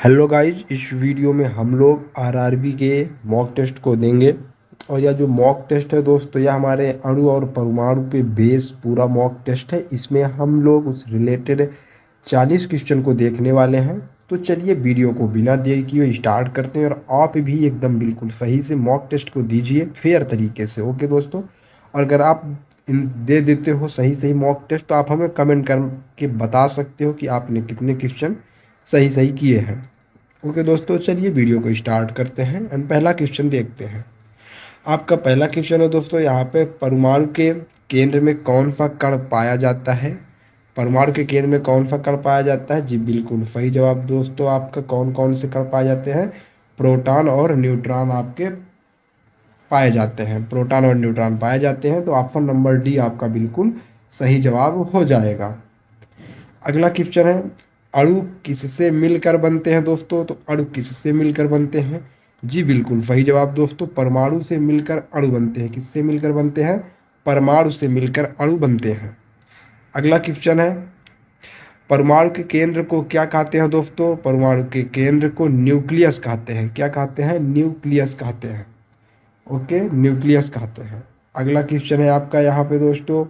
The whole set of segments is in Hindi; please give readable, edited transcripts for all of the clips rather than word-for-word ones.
हेलो गाइज, इस वीडियो में हम लोग आरआरबी के मॉक टेस्ट को देंगे। और यह जो मॉक टेस्ट है दोस्तों, यह हमारे अणु और परमाणु पे बेस पूरा मॉक टेस्ट है। इसमें हम लोग उस रिलेटेड 40 क्वेश्चन को देखने वाले हैं। तो चलिए वीडियो को बिना देर किए स्टार्ट करते हैं। और आप भी एकदम बिल्कुल सही से मॉक टेस्ट को दीजिए फेयर तरीके से। ओके दोस्तों, और अगर आप दे देते हो सही सही मॉक टेस्ट तो आप हमें कमेंट करके बता सकते हो कि आपने कितने क्वेश्चन सही सही किए हैं। ओके दोस्तों, चलिए वीडियो को स्टार्ट करते हैं एंड पहला क्वेश्चन देखते हैं। आपका पहला क्वेश्चन है दोस्तों, यहाँ पे परमाणु के केंद्र में कौन सा कण पाया जाता है? परमाणु के केंद्र में कौन सा कण पाया जाता है? जी बिल्कुल सही जवाब दोस्तों आपका। कौन कौन से कण पाए जाते हैं? प्रोटॉन और न्यूट्रॉन आपके पाए जाते हैं। प्रोटॉन और न्यूट्रॉन पाए जाते हैं, तो ऑप्शन नंबर डी आपका बिल्कुल सही जवाब हो जाएगा। अगला क्वेश्चन है, अणु किससे मिलकर बनते हैं दोस्तों? तो अणु किससे मिलकर बनते हैं? जी बिल्कुल सही जवाब दोस्तों, परमाणु से मिलकर अणु बनते हैं। किससे मिलकर बनते हैं? परमाणु से मिलकर अणु बनते हैं। अगला क्वेश्चन है, परमाणु के केंद्र को क्या कहते हैं दोस्तों? परमाणु के केंद्र को न्यूक्लियस कहते हैं। क्या कहते हैं? न्यूक्लियस कहते हैं। ओके, न्यूक्लियस कहते हैं। अगला क्वेश्चन है आपका यहाँ पे दोस्तों,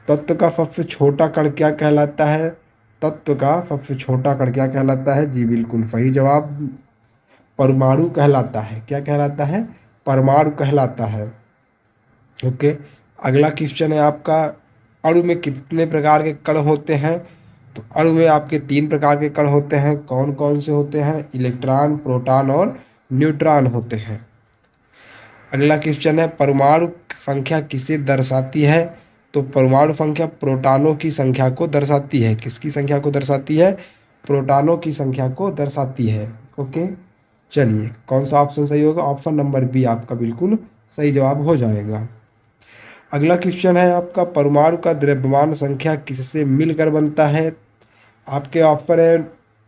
तत्व का सबसे छोटा कण क्या कहलाता है? तत्व का सबसे छोटा कण क्या कहलाता है? जी बिल्कुल सही जवाब, परमाणु कहलाता है। क्या कहलाता है? परमाणु कहलाता है। ओके, अगला क्वेश्चन है आपका, अणु में कितने प्रकार के कण होते हैं? तो अणु में आपके 3 प्रकार के कण होते हैं। कौन कौन से होते हैं? इलेक्ट्रॉन, प्रोटॉन और न्यूट्रॉन होते हैं। अगला क्वेश्चन है, परमाणु संख्या किसे दर्शाती है? तो परमाणु संख्या प्रोटॉनों की संख्या को दर्शाती है। किसकी संख्या को दर्शाती है? प्रोटॉनों की संख्या को दर्शाती है। ओके, चलिए कौन सा ऑप्शन सही होगा? ऑप्शन नंबर बी आपका बिल्कुल सही जवाब हो जाएगा। अगला क्वेश्चन है आपका, परमाणु का द्रव्यमान संख्या किससे मिलकर बनता है? आपके ऑप्शन है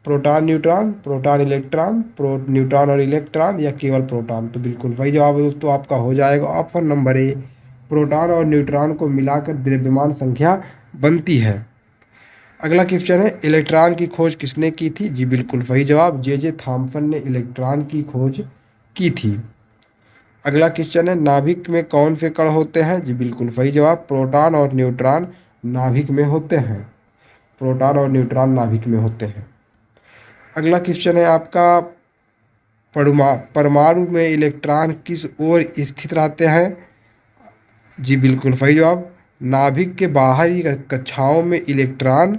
proton neutron, proton electron, neutron और इलेक्ट्रॉन, या केवल प्रोटॉन। तो बिल्कुल वही जवाब दोस्तों आपका हो जाएगा ऑप्शन नंबर ए, प्रोटॉन और न्यूट्रॉन को मिलाकर द्रव्यमान संख्या बनती है। अगला क्वेश्चन है, इलेक्ट्रॉन की खोज किसने की थी? जी बिल्कुल सही जवाब, जे थॉम्सन ने इलेक्ट्रॉन की खोज की थी। अगला क्वेश्चन है, नाभिक में कौन से कण होते हैं? जी बिल्कुल सही जवाब, प्रोटॉन और न्यूट्रॉन नाभिक में होते हैं। प्रोटॉन और न्यूट्रॉन नाभिक में होते हैं। अगला क्वेश्चन है आपका, परमाणु में इलेक्ट्रॉन किस ओर स्थित रहते हैं? जी बिल्कुल सही जवाब, नाभिक के बाहरी कक्षाओं में इलेक्ट्रॉन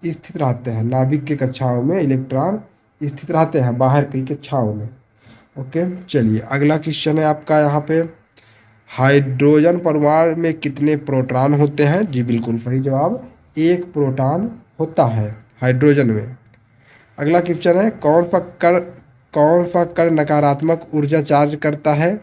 स्थित रहते हैं। नाभिक के कक्षाओं में इलेक्ट्रॉन स्थित रहते हैं, बाहर की कक्षाओं में। ओके, चलिए अगला क्वेश्चन है आपका यहाँ पे, हाइड्रोजन परमाणु में कितने प्रोटॉन होते हैं? जी बिल्कुल सही जवाब, 1 प्रोटॉन होता है हाइड्रोजन में। अगला क्वेश्चन है, कौन सा कण नकारात्मक ऊर्जा चार्ज करता है?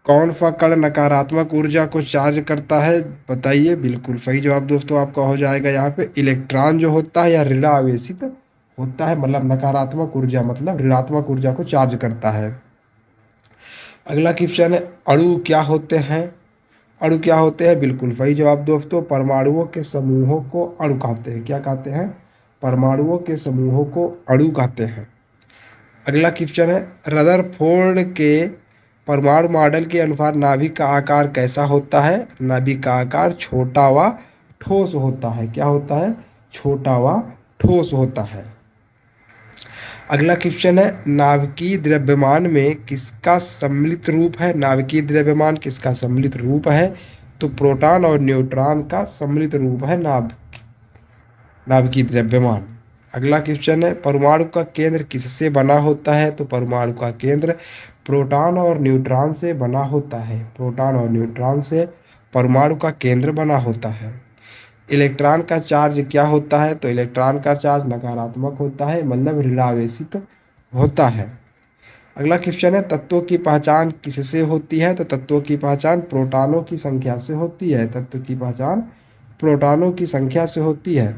कौन सा कण नकारात्मक ऊर्जा को चार्ज करता है? बताइए। बिल्कुल सही जवाब दोस्तों आपका हो जाएगा यहाँ पे इलेक्ट्रॉन जो होता है या ऋणावेशित होता है, मतलब नकारात्मक ऊर्जा मतलब ऋणात्मक ऊर्जा को चार्ज करता है। अगला क्वेश्चन है, अणु क्या होते हैं? अणु क्या होते हैं? बिल्कुल सही जवाब दोस्तों, परमाणुओं के समूहों को अणु कहते हैं। क्या कहते हैं? परमाणुओं के समूहों को अणु कहते हैं। अगला क्वेश्चन है, रदरफोर्ड के परमाणु मॉडल के अनुसार नाभिक का आकार कैसा होता है? नाभिक का आकार छोटा व ठोस होता है। क्या होता है? छोटा व ठोस होता है। अगला क्वेश्चन है, नाभिकीय द्रव्यमान में किसका सम्मिलित रूप है? नाभिकीय द्रव्यमान किसका सम्मिलित रूप है? तो प्रोटॉन और न्यूट्रॉन का सम्मिलित रूप है नाभिकीय द्रव्यमान। अगला क्वेश्चन है, परमाणु का केंद्र किससे बना होता है? तो परमाणु का केंद्र प्रोटॉन और न्यूट्रॉन से बना होता है। प्रोटॉन और न्यूट्रॉन से परमाणु का केंद्र बना होता है। इलेक्ट्रॉन का चार्ज क्या होता है? तो इलेक्ट्रॉन का चार्ज नकारात्मक होता है, मतलब ऋणावेशित होता है। अगला क्वेश्चन है, तत्वों की पहचान किससे होती है? तो तत्वों की पहचान प्रोटॉनों की संख्या से होती है। तत्व की पहचान प्रोटॉनों की संख्या से होती है।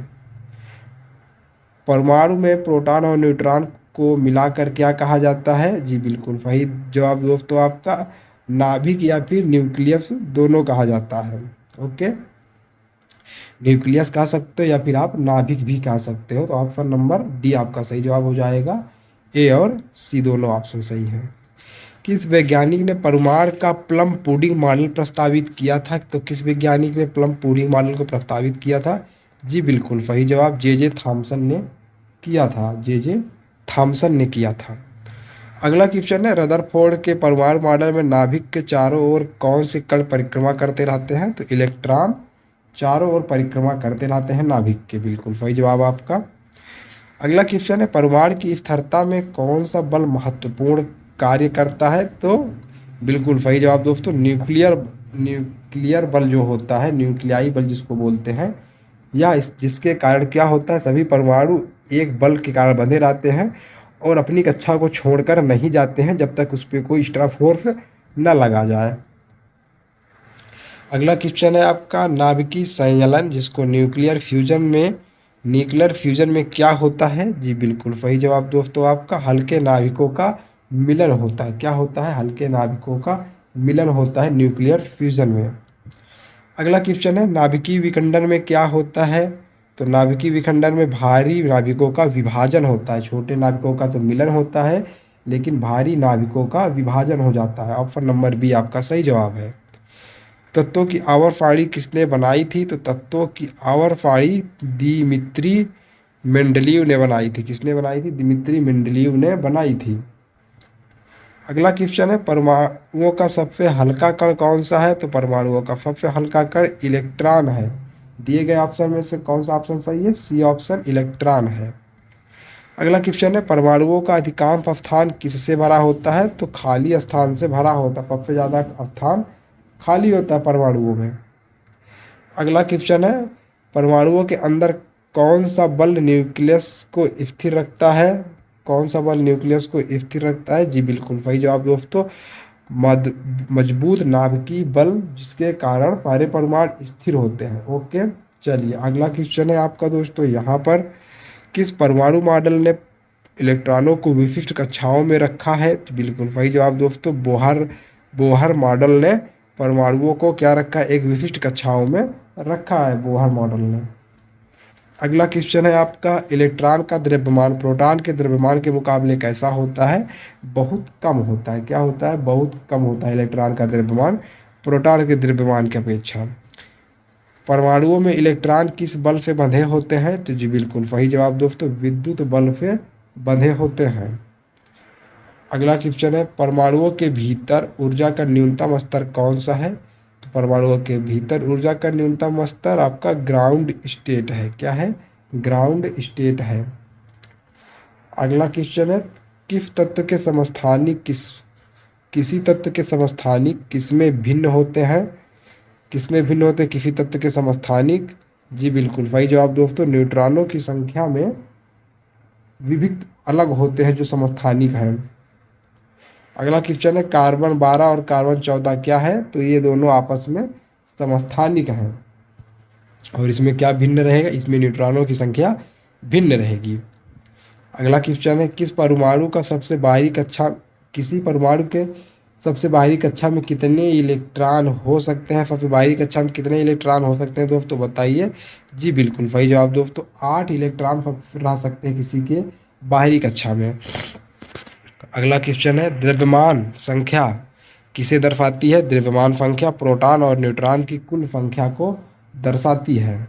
परमाणु में प्रोटॉन और न्यूट्रॉन को मिलाकर क्या कहा जाता है? जी बिल्कुल सही जवाब दोस्तों आपका, नाभिक या फिर न्यूक्लियस दोनों कहा जाता है। ओके, न्यूक्लियस कह सकते हो या फिर आप नाभिक भी कह सकते हो। तो ऑप्शन नंबर डी आपका सही जवाब हो जाएगा। ए और सी दोनों ऑप्शन सही हैं। किस वैज्ञानिक ने परमाणु का प्लम पुडिंग मॉडल प्रस्तावित किया था? तो किस वैज्ञानिक ने प्लम पुडिंग मॉडल को प्रस्तावित किया था? जी बिल्कुल सही जवाब जे थॉमसन ने किया था। जे थॉमसन ने किया था। अगला क्वेश्चन है, रदरफोर्ड के परमाणु मॉडल में नाभिक के चारों ओर कौन से कण परिक्रमा करते रहते हैं? तो इलेक्ट्रॉन चारों ओर परिक्रमा करते रहते हैं नाभिक के। बिल्कुल सही जवाब आपका। अगला क्वेश्चन है, परमाणु की स्थिरता में कौन सा बल महत्वपूर्ण कार्य करता है? तो बिल्कुल सही जवाब दोस्तों, न्यूक्लियर बल जो होता है, न्यूक्लियाई बल जिसको बोलते हैं, या जिसके कारण क्या होता है, सभी परमाणु एक बल के कारण बंधे रहते हैं और अपनी कक्षा को छोड़कर नहीं जाते हैं जब तक उस पर कोई एक्स्ट्रा फोर्स न लगा जाए। अगला क्वेश्चन है आपका, नाभिकीय संलयन जिसको न्यूक्लियर फ्यूजन में क्या होता है? जी बिल्कुल सही जवाब दोस्तों आपका, हल्के नाभिकों का मिलन होता है। क्या होता है? हल्के नाभिकों का मिलन होता है न्यूक्लियर फ्यूजन में। अगला क्वेश्चन है, नाभिकीय विखंडन में क्या होता है? तो नाभिकीय विखंडन में भारी नाभिकों का विभाजन होता है। छोटे नाभिकों का तो मिलन होता है, लेकिन भारी नाभिकों का विभाजन हो जाता है। ऑप्शन नंबर बी आपका सही जवाब है। तत्वों की आवर्तसारणी किसने बनाई थी? तो तत्वों की आवर्तसारणी दिमित्री मेंडलीव ने बनाई थी। किसने बनाई थी? दिमित्री मेंडलीव ने बनाई थी। अगला क्वेश्चन है, परमाणुओं का सबसे हल्का कण कौन सा है? तो परमाणुओं का सबसे हल्का कण इलेक्ट्रॉन है। दिए गए ऑप्शन में से कौन सा ऑप्शन सही है? सी ऑप्शन इलेक्ट्रॉन है। अगला क्वेश्चन है, परमाणुओं का अधिकांश स्थान किससे भरा होता है? तो खाली स्थान से भरा होता है। सबसे ज़्यादा स्थान खाली होता है परमाणुओं में। अगला क्वेश्चन है, परमाणुओं के अंदर कौन सा बल न्यूक्लियस को स्थिर रखता है? कौन सा बल न्यूक्लियस को स्थिर रखता है? जी बिल्कुल सही जवाब दोस्तों, मजबूत नाभिकीय बल, जिसके कारण सारे परमाणु स्थिर होते हैं। ओके, चलिए अगला क्वेश्चन है आपका दोस्तों, यहाँ पर किस परमाणु मॉडल ने इलेक्ट्रॉनों को विशिष्ट कक्षाओं में रखा है? तो बिल्कुल सही जवाब दोस्तों, बोहर मॉडल ने परमाणुओं को क्या रखा है? एक विशिष्ट कक्षाओं में रखा है बोहर मॉडल ने। अगला क्वेश्चन है आपका, इलेक्ट्रॉन का द्रव्यमान प्रोटॉन के द्रव्यमान के मुकाबले कैसा होता है? बहुत कम होता है। क्या होता है? बहुत कम होता है इलेक्ट्रॉन का द्रव्यमान प्रोटॉन के द्रव्यमान की अपेक्षा। परमाणुओं में इलेक्ट्रॉन किस बल से बंधे होते हैं? तो जी बिल्कुल सही जवाब दोस्तों, विद्युत बल से बंधे होते हैं। अगला क्वेश्चन है, परमाणुओं के भीतर ऊर्जा का न्यूनतम स्तर कौन सा है? तो परमाणुओं के भीतर ऊर्जा का न्यूनतम स्तर आपका ग्राउंड स्टेट है। क्या है? ग्राउंड स्टेट है। अगला क्वेश्चन है, किस तत्व के समस्थानिक किसी तत्व के समस्थानिक किसमें भिन्न होते हैं? किसमें भिन्न होते हैं किसी तत्व के समस्थानिक? जी बिल्कुल सही जवाब दोस्तों, न्यूट्रॉनों की संख्या में विभिन्न अलग होते हैं जो समस्थानिक हैं। अगला क्वेश्चन है, कार्बन 12 और कार्बन 14 क्या है? तो ये दोनों आपस में समस्थानिक हैं। और इसमें क्या भिन्न रहेगा? इसमें न्यूट्रॉनों की संख्या भिन्न रहेगी। अगला क्वेश्चन है, किसी परमाणु के सबसे बाहरी कक्षा में कितने इलेक्ट्रॉन हो सकते हैं? सबसे बाहरी कक्षा में कितने इलेक्ट्रॉन हो सकते हैं दोस्तों, बताइए। जी बिल्कुल सही जवाब दोस्तों, 8 इलेक्ट्रॉन रह सकते हैं किसी के बाहरी कक्षा में। अगला क्वेश्चन है, द्रव्यमान संख्या किसे दर्शाती है? द्रव्यमान संख्या प्रोटॉन और न्यूट्रॉन की कुल संख्या को दर्शाती है।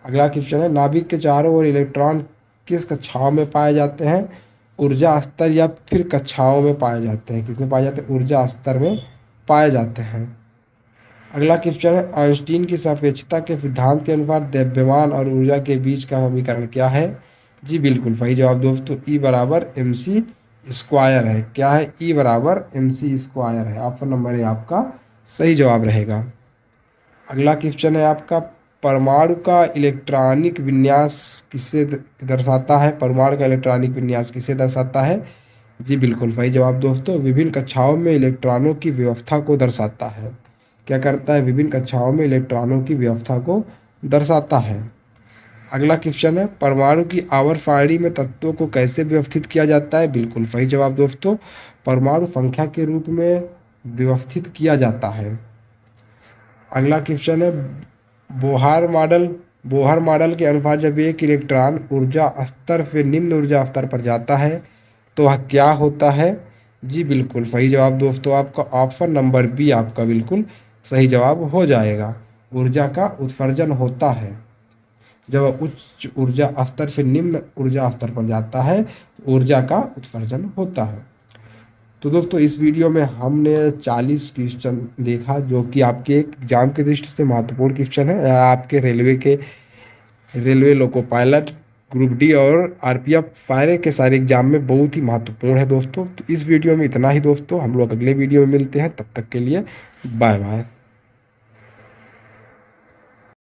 अगला क्वेश्चन है, नाभिक के चारों ओर इलेक्ट्रॉन किस कक्षाओं में पाए जाते हैं? ऊर्जा स्तर या फिर कक्षाओं में पाए जाते हैं? किसमें पाए जाते हैं? ऊर्जा स्तर में पाए जाते हैं। अगला क्वेश्चन है, आइंस्टीन की सापेक्षता के सिद्धांत के अनुसार द्रव्यमान और ऊर्जा के बीच का समीकरण क्या है? जी बिल्कुल सही जवाब दोस्तों, E बराबर mc स्क्वायर है। क्या है? E बराबर mc स्क्वायर है। ऑप्शन नंबर ए आपका सही जवाब रहेगा। अगला क्वेश्चन है आपका, परमाणु का इलेक्ट्रॉनिक विन्यास किसे दर्शाता है? परमाणु का इलेक्ट्रॉनिक विन्यास किसे दर्शाता है? जी बिल्कुल सही जवाब दोस्तों, विभिन्न कक्षाओं में इलेक्ट्रॉनों की व्यवस्था को दर्शाता है। क्या करता है? विभिन्न कक्षाओं में इलेक्ट्रॉनों की व्यवस्था को दर्शाता है। अगला क्वेश्चन है, परमाणु की आवर्त सारणी में तत्वों को कैसे व्यवस्थित किया जाता है? बिल्कुल सही जवाब दोस्तों, परमाणु संख्या के रूप में व्यवस्थित किया जाता है। अगला क्वेश्चन है, बोहर मॉडल के अनुसार जब एक इलेक्ट्रॉन ऊर्जा स्तर से निम्न ऊर्जा स्तर पर जाता है तो वह क्या होता है? जी बिल्कुल सही जवाब दोस्तों, आपका ऑप्शन नंबर बी आपका बिल्कुल सही जवाब हो जाएगा। ऊर्जा का उत्सर्जन होता है। जब वह उच्च ऊर्जा स्तर से निम्न ऊर्जा स्तर पर जाता है, ऊर्जा का उत्सर्जन होता है। तो दोस्तों इस वीडियो में हमने 40 क्वेश्चन देखा जो कि आपके एग्जाम की दृष्टि से महत्वपूर्ण क्वेश्चन है। आपके railway loco pilot, group D और आरपीएफ सारे के सारे एग्जाम में बहुत ही महत्वपूर्ण है दोस्तों। तो इस वीडियो में इतना ही दोस्तों, हम लोग अगले वीडियो में मिलते हैं, तब तक के लिए बाय बाय।